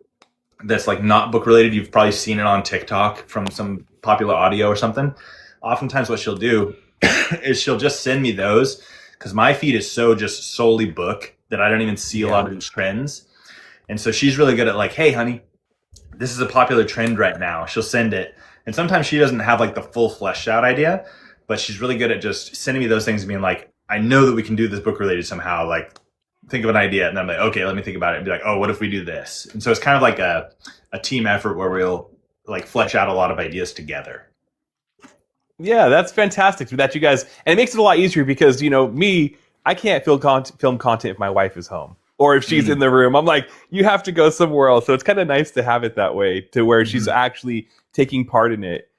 S2: that's like not book related, you've probably seen it on TikTok from some popular audio or something. Oftentimes what she'll do is she'll just send me those because my feed is so just solely book that I don't even see a lot of these trends. And so she's really good at like, hey, honey, this is a popular trend right now. She'll send it. And sometimes she doesn't have like the full fleshed out idea, but she's really good at just sending me those things and being like, I know that we can do this book related somehow. Like, think of an idea. And then I'm like, okay, let me think about it and be like, oh, what if we do this? And so it's kind of like a team effort where we'll like flesh out a lot of ideas together.
S3: Yeah, that's fantastic that you guys, and it makes it a lot easier because, me, I can't film content if my wife is home or if she's in the room. I'm like, you have to go somewhere else. So it's kind of nice to have it that way, to where she's actually taking part in it.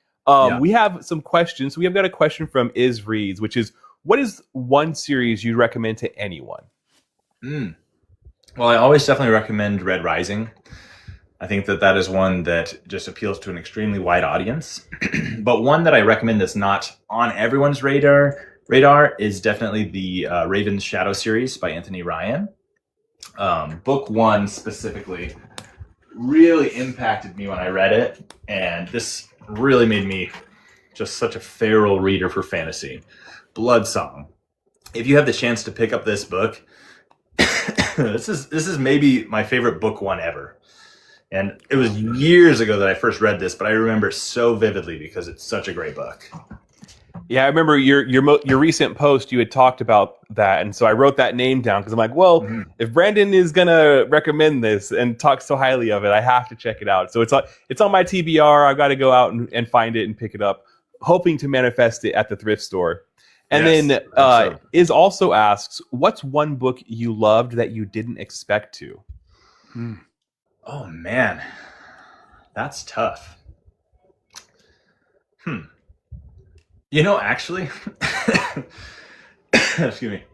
S3: We have some questions. We have got a question from Iz Reads, which is, what is one series you'd recommend to anyone?
S2: Well, I always definitely recommend Red Rising. I think that is one that just appeals to an extremely wide audience. But one that I recommend that's not on everyone's radar is definitely the Raven's Shadow series by Anthony Ryan. Book 1 specifically really impacted me when I read it, and this really made me just such a feral reader for fantasy. Blood Song. If you have the chance to pick up this book, this is maybe my favorite book 1 ever. And it was years ago that I first read this, but I remember it so vividly because it's such a great book.
S3: Yeah, I remember your recent post. You had talked about that, and so I wrote that name down because I'm like, well, if Brandon is gonna recommend this and talk so highly of it, I have to check it out. So it's on my TBR. I've got to go out and find it and pick it up, hoping to manifest it at the thrift store. And then Iz also asks, what's one book you loved that you didn't expect to?
S2: Oh man, that's tough. Actually, excuse me.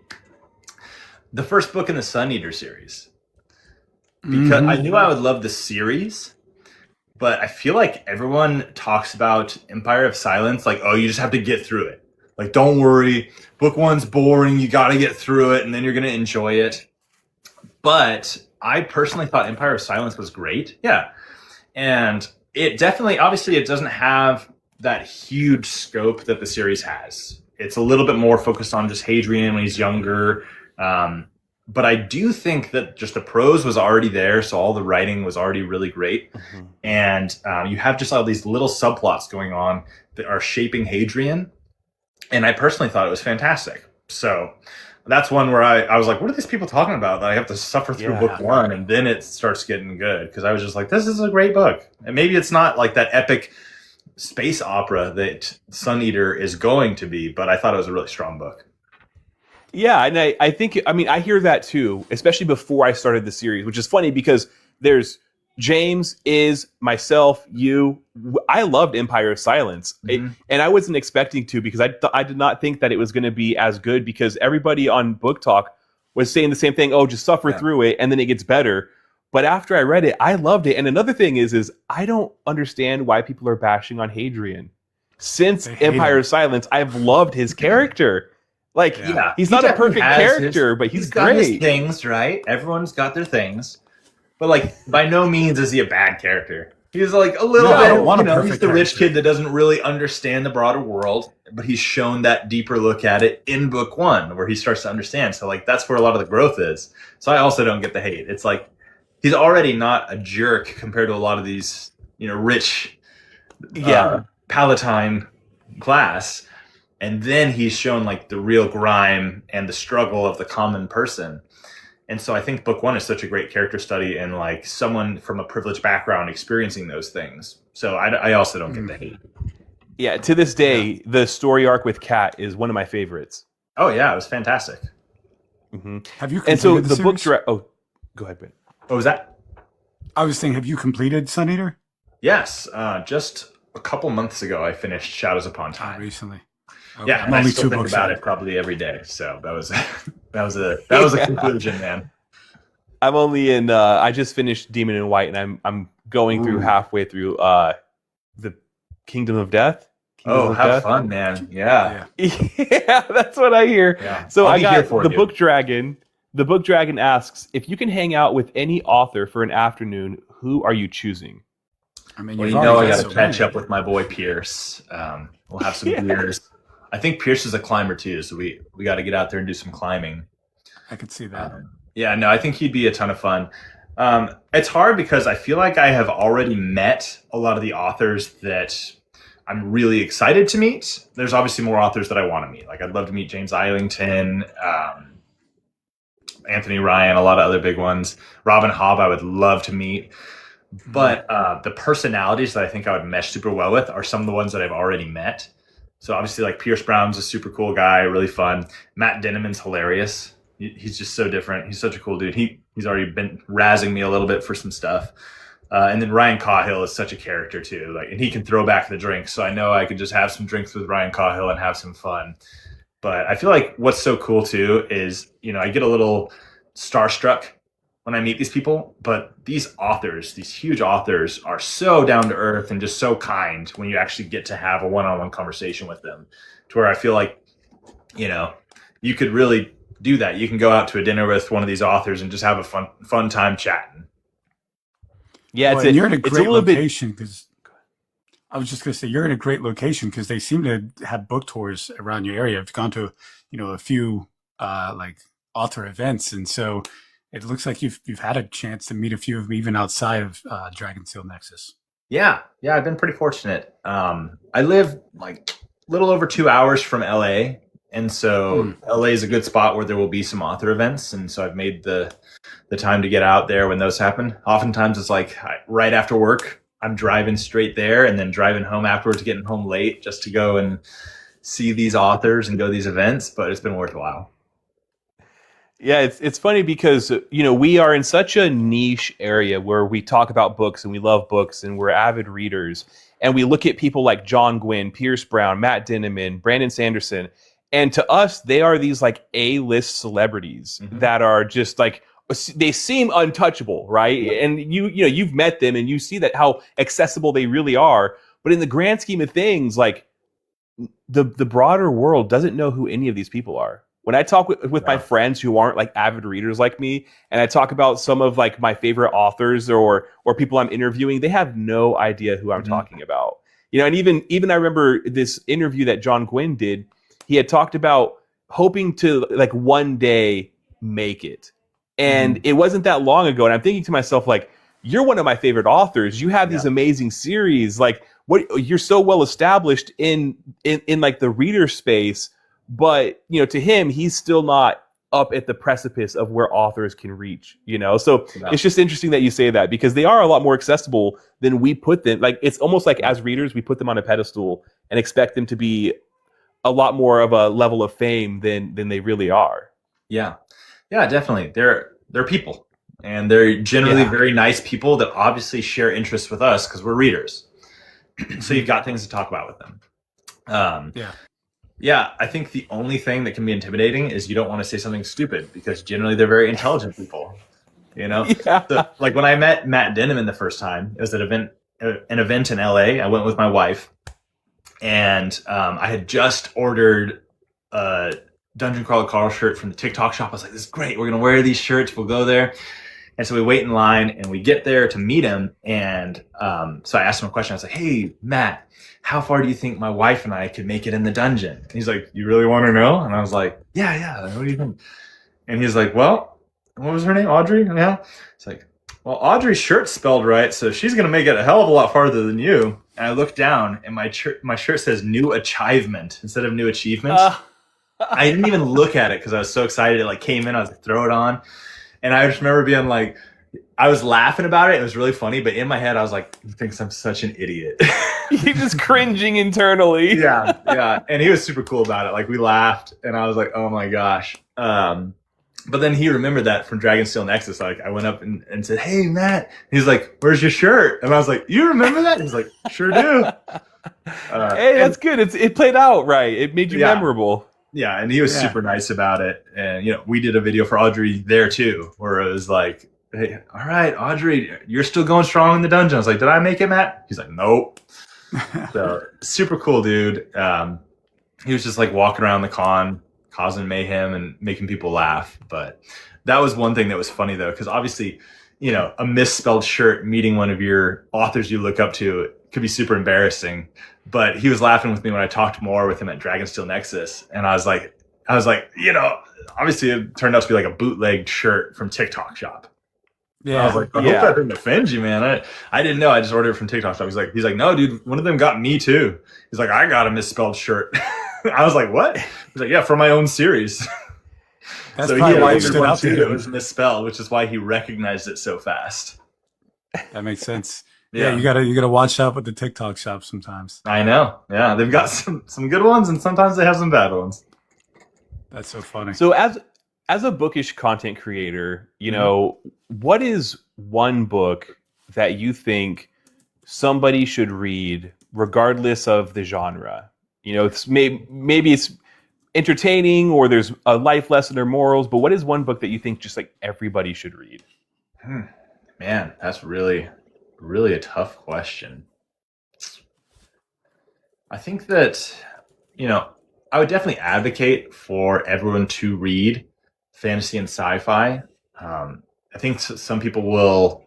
S2: The first book in the Sun Eater series, because I knew I would love the series, but I feel like everyone talks about Empire of Silence like, oh, you just have to get through it. Like, don't worry, book 1's boring. You got to get through it, and then you're going to enjoy it. But I personally thought Empire of Silence was great. Yeah. And it definitely, obviously, it doesn't have that huge scope that the series has. It's a little bit more focused on just Hadrian when he's younger. But I do think that just the prose was already there. So all the writing was already really great. And you have just all these little subplots going on that are shaping Hadrian. And I personally thought it was fantastic. So that's one where I was like, what are these people talking about that I have to suffer through book 1? And then it starts getting good. Because I was just like, this is a great book. And maybe it's not like that epic space opera that Sun Eater is going to be, but I thought it was a really strong book.
S3: Yeah, and I think, I hear that too, especially before I started the series, which is funny because there's James, myself, you. I loved Empire of Silence, and I wasn't expecting to because I did not think that it was going to be as good because everybody on BookTalk was saying the same thing. Oh, just suffer through it, and then it gets better. But after I read it, I loved it. And another thing is I don't understand why people are bashing on Hadrian. Since Empire of Silence, I've loved his character. Like, he's not a perfect character, but he's great.
S2: Got his things, right? Everyone's got their things. But, like, by no means is he a bad character. He's, like, a little bit, he's the rich kid that doesn't really understand the broader world, but he's shown that deeper look at it in book 1, where he starts to understand. So, like, that's where a lot of the growth is. So I also don't get the hate. It's like, he's already not a jerk compared to a lot of these, rich, Palatine class. And then he's shown like the real grime and the struggle of the common person. And so I think book one is such a great character study in like someone from a privileged background experiencing those things. So I also don't get the hate.
S3: Yeah, to this day, the story arc with Kat is one of my favorites.
S2: Oh yeah, it was fantastic.
S3: Mm-hmm.
S1: Have you
S3: And so
S1: completed
S3: the
S1: the
S3: book
S1: series?
S3: oh, go ahead, Ben.
S2: What was that?
S1: I was saying, have you completed Sun Eater?
S2: Yes, just a couple months ago, I finished Shadows Upon Time.
S1: Recently. Okay,
S2: Yeah,
S1: I'm
S2: and I
S1: only
S2: still
S1: two
S2: think
S1: books
S2: about
S1: in.
S2: it probably every day. So that was a conclusion, man.
S3: I'm only in. I just finished Demon in White, and I'm going through halfway through the Kingdom of Death.
S2: Oh, have fun, man! Yeah,
S3: Yeah, that's what I hear.
S2: yeah.
S3: So
S2: I'll
S3: I
S2: be
S3: got
S2: here for
S3: the
S2: you.
S3: Book Dragon. The Book Dragon asks, if you can hang out with any author for an afternoon, who are you choosing?
S1: I mean,
S2: Well,
S1: you've
S2: you know I
S1: already
S2: got
S1: got
S2: to
S1: so
S2: catch
S1: many.
S2: up with my boy Pierce. We'll have some beers. I think Pierce is a climber too, so we got to get out there and do some climbing.
S1: I could see that.
S2: Yeah, no, I think he'd be a ton of fun. It's hard because I feel like I have already met a lot of the authors that I'm really excited to meet. There's obviously more authors that I want to meet. Like I'd love to meet James Islington, Anthony Ryan, a lot of other big ones. Robin Hobb, I would love to meet. But the personalities that I think I would mesh super well with are some of the ones that I've already met. So obviously, like Pierce Brown's a super cool guy, really fun. Matt Dinniman's hilarious. He's just so different. He's such a cool dude. He's already been razzing me a little bit for some stuff. And then Ryan Cahill is such a character too. Like, and he can throw back the drinks. So I know I could just have some drinks with Ryan Cahill and have some fun. But I feel like what's so cool too is, I get a little starstruck when I meet these people, but these authors, these huge authors, are so down to earth and just so kind when you actually get to have a one-on-one conversation with them, to where I feel like, you could really do that. You can go out to a dinner with one of these authors and just have a fun time chatting.
S3: Yeah,
S1: Well, and you're in a
S3: it's
S1: great
S3: a little bit.
S1: location because I was just going to say you're in a great location because they seem to have book tours around your area. I've gone to, a few like author events, and so it looks like you've had a chance to meet a few of them even outside of Dragon Steel Nexus.
S2: Yeah, I've been pretty fortunate. I live like a little over 2 hours from LA, and so LA is a good spot where there will be some author events, and so I've made the time to get out there when those happen. Oftentimes it's like right after work, I'm driving straight there and then driving home afterwards, getting home late just to go and see these authors and go to these events, but it's been worthwhile.
S3: Yeah, it's funny because we are in such a niche area where we talk about books and we love books and we're avid readers, and we look at people like John Gwynn, Pierce Brown, Matt Dinniman, Brandon Sanderson, and to us they are these like A-list celebrities that are just like, they seem untouchable, right? And you've met them and you see that how accessible they really are, but in the grand scheme of things, like the broader world doesn't know who any of these people are. When I talk with my friends who aren't like avid readers like me, and I talk about some of like my favorite authors or people I'm interviewing, they have no idea who I'm talking about. And even I remember this interview that John Gwynn did. He had talked about hoping to like one day make it. And it wasn't that long ago. And I'm thinking to myself, like, you're one of my favorite authors. You have these amazing series. Like, you're so well established in like the reader space. But, to him, he's still not up at the precipice of where authors can reach, So it's just interesting that you say that, because they are a lot more accessible than we put them. Like, it's almost like as readers, we put them on a pedestal and expect them to be a lot more of a level of fame than they really are.
S2: Yeah, definitely. They're people, and they're generally very nice people that obviously share interests with us because we're readers. So you've got things to talk about with them. Yeah, I think the only thing that can be intimidating is you don't want to say something stupid, because generally they're very intelligent people. So, like when I met Matt Dinniman the first time, it was an event in LA. I went with my wife, and I had just ordered a Dungeon Crawler Carl shirt from the TikTok shop. I was like, this is great. We're going to wear these shirts. We'll go there. And so we wait in line and we get there to meet him. And so I asked him a question. I was like, hey, Matt, how far do you think my wife and I could make it in the dungeon? And he's like, you really want to know? And I was like, yeah. What do you think? And he's like, well, what was her name? Audrey? Yeah. It's like, well, Audrey's shirt's spelled right, so she's going to make it a hell of a lot farther than you. and I look down, and my shirt says "New Achievement" instead of "New Achievement." I didn't even look at it because I was so excited. It like came in, I was like, throw it on, and I just remember being like, I was laughing about it. It was really funny, but in my head, I was like, he thinks I'm such an idiot.
S3: You're just cringing internally.
S2: Yeah. And he was super cool about it. Like, we laughed, and I was like, oh my gosh. But then he remembered that from Dragon Steel Nexus. Like, I went up and said, hey, Matt. He's like, where's your shirt? And I was like, you remember that? He's like, sure do.
S3: Hey, that's good. It played out right. It made you memorable.
S2: Yeah, and he was super nice about it. And, we did a video for Audrey there, too, where it was like, hey, all right, Audrey, you're still going strong in the dungeon. I was like, did I make it, Matt? He's like, nope. So, super cool dude. He was just like walking around the con, causing mayhem and making people laugh. But that was one thing that was funny, though, because obviously, a misspelled shirt meeting one of your authors you look up to could be super embarrassing. But he was laughing with me when I talked more with him at Dragon Steel Nexus. And I was like, obviously it turned out to be like a bootlegged shirt from TikTok Shop. Yeah. I was like, I hope that didn't offend you, man. I didn't know. I just ordered it from TikTok Shop. He's like, no, dude, one of them got me too. He's like, I got a misspelled shirt. I was like, what? He's like, yeah, from my own series.
S1: That's so probably why it stood out to
S2: him. It was misspelled, which is why he recognized it so fast.
S1: That makes sense. Yeah, you gotta watch out with the TikTok Shop sometimes.
S2: I know. Yeah, they've got some good ones, and sometimes they have some bad ones.
S1: That's so funny.
S3: So as a bookish content creator, what is one book that you think somebody should read, regardless of the genre? It's maybe it's entertaining, or there's a life lesson or morals. But what is one book that you think just like everybody should read?
S2: Man, that's really a tough question. I think that, I would definitely advocate for everyone to read fantasy and sci-fi. I think some people will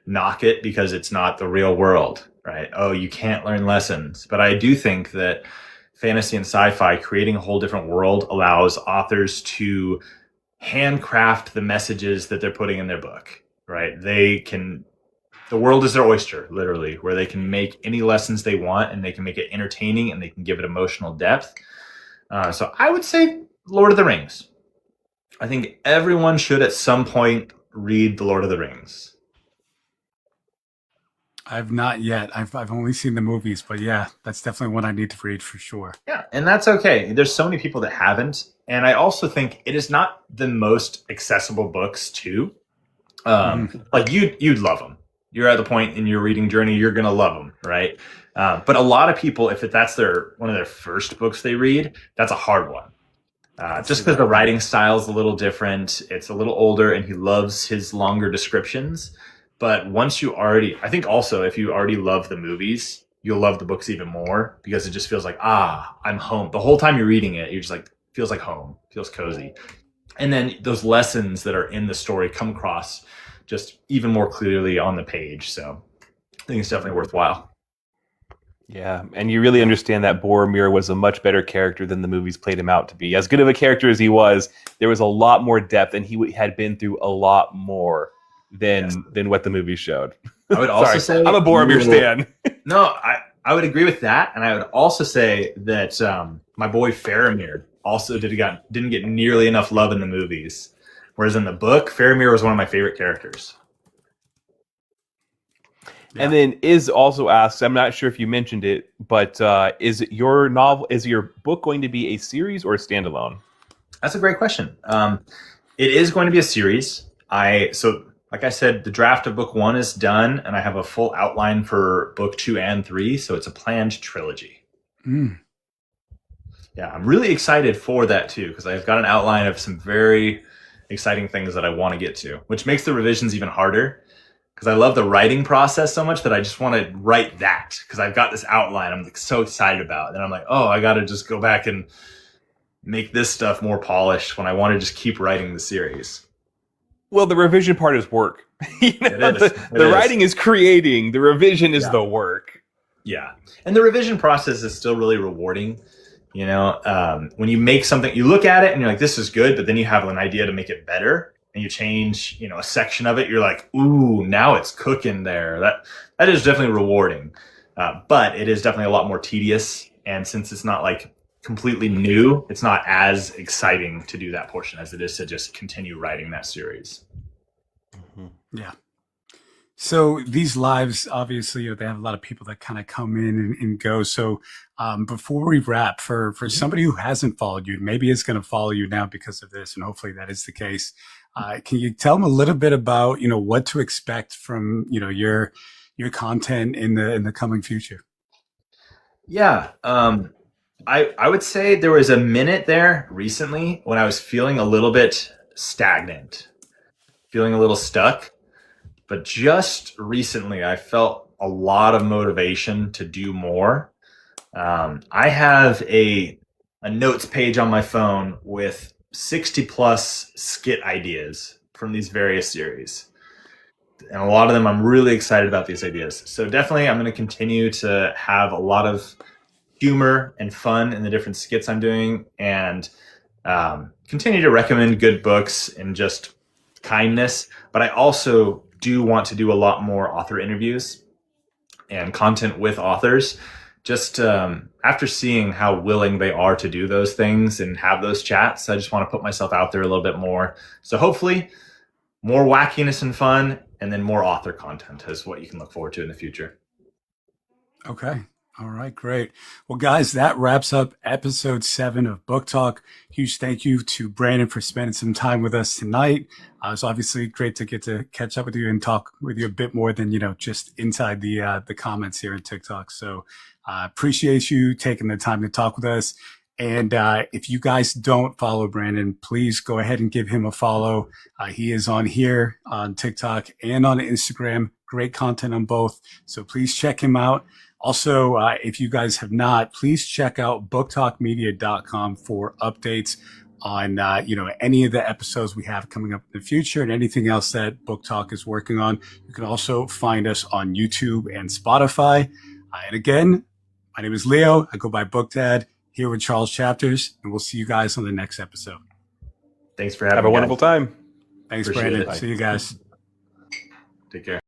S2: knock it because it's not the real world, right? Oh, you can't learn lessons. But I do think that fantasy and sci-fi, creating a whole different world, allows authors to handcraft the messages that they're putting in their book, right? The world is their oyster, literally, where they can make any lessons they want, and they can make it entertaining, and they can give it emotional depth. So I would say Lord of the Rings. I think everyone should at some point read The Lord of the Rings.
S1: I've not yet. I've only seen the movies, but yeah, that's definitely one I need to read for sure.
S2: Yeah, and that's okay. There's so many people that haven't. And I also think it is not the most accessible books too. Like you'd love them. You're at the point in your reading journey, you're going to love them, right? But a lot of people, if that's one of their first books they read, that's a hard one. Just because the writing style is a little different. It's a little older, and he loves his longer descriptions. But I think also if you already love the movies, you'll love the books even more, because it just feels like, I'm home. The whole time you're reading it, you're just like, feels like home, feels cozy. And then those lessons that are in the story come across just even more clearly on the page. So I think it's definitely worthwhile.
S3: Yeah, and you really understand that Boromir was a much better character than the movies played him out to be. As good of a character as he was, there was a lot more depth, and he had been through a lot more than what the movies showed.
S2: I would also say
S3: I'm a Boromir stan.
S2: No, I would agree with that, and I would also say that my boy Faramir also didn't get nearly enough love in the movies, whereas in the book, Faramir was one of my favorite characters.
S3: Yeah. And then Iz also asks, I'm not sure if you mentioned it, but is your book going to be a series or a standalone?
S2: That's a great question. It is going to be a series. Like I said, the draft of book 1 is done, and I have a full outline for book 2 and 3, so it's a planned trilogy. Yeah, I'm really excited for that too, because I've got an outline of some very exciting things that I want to get to, which makes the revisions even harder, because I love the writing process so much that I just want to write that, because I've got this outline I'm like so excited about. And I'm like, I got to just go back and make this stuff more polished when I want to just keep writing the series.
S3: Well, the revision part is work. The writing is creating. The revision is the work.
S2: Yeah. And the revision process is still really rewarding. When you make something, you look at it and you're like, this is good, but then you have an idea to make it better, and you change, a section of it. You're like, ooh, now it's cooking there. That is definitely rewarding. but it is definitely a lot more tedious. And since it's not like completely new, it's not as exciting to do that portion as it is to just continue writing that series.
S1: Yeah. So these lives, obviously, they have a lot of people that kind of come in and go. So before we wrap, for somebody who hasn't followed you, maybe is going to follow you now because of this, and hopefully that is the case. Can you tell them a little bit about, what to expect from, your content in the coming future?
S2: Yeah. I would say there was a minute there recently when I was feeling a little bit stagnant, feeling a little stuck. But just recently, I felt a lot of motivation to do more. I have a notes page on my phone with 60 plus skit ideas from these various series. And a lot of them, I'm really excited about these ideas. So definitely, I'm going to continue to have a lot of humor and fun in the different skits I'm doing, and continue to recommend good books and just kindness. But I also do want to do a lot more author interviews and content with authors. Just after seeing how willing they are to do those things and have those chats, I just want to put myself out there a little bit more. So hopefully more wackiness and fun, and then more author content is what you can look forward to in the future.
S1: Okay. All right, great. Well, guys, that wraps up episode 7 of Book Talk. Huge thank you to Brandon for spending some time with us tonight. It's obviously great to get to catch up with you and talk with you a bit more than, just inside the comments here on TikTok. So appreciate you taking the time to talk with us. And if you guys don't follow Brandon, please go ahead and give him a follow. He is on here on TikTok and on Instagram. Great content on both. So please check him out. Also, if you guys have not, please check out booktalkmedia.com for updates on, any of the episodes we have coming up in the future and anything else that Book Talk is working on. You can also find us on YouTube and Spotify. And again, my name is Leo. I go by Book Dad, here with Charles Chapters, and we'll see you guys on the next episode.
S2: Thanks for having me.
S3: Have a wonderful time.
S1: Thanks,
S2: Appreciate
S1: Brandon.
S2: it.
S1: See you guys.
S2: Take care.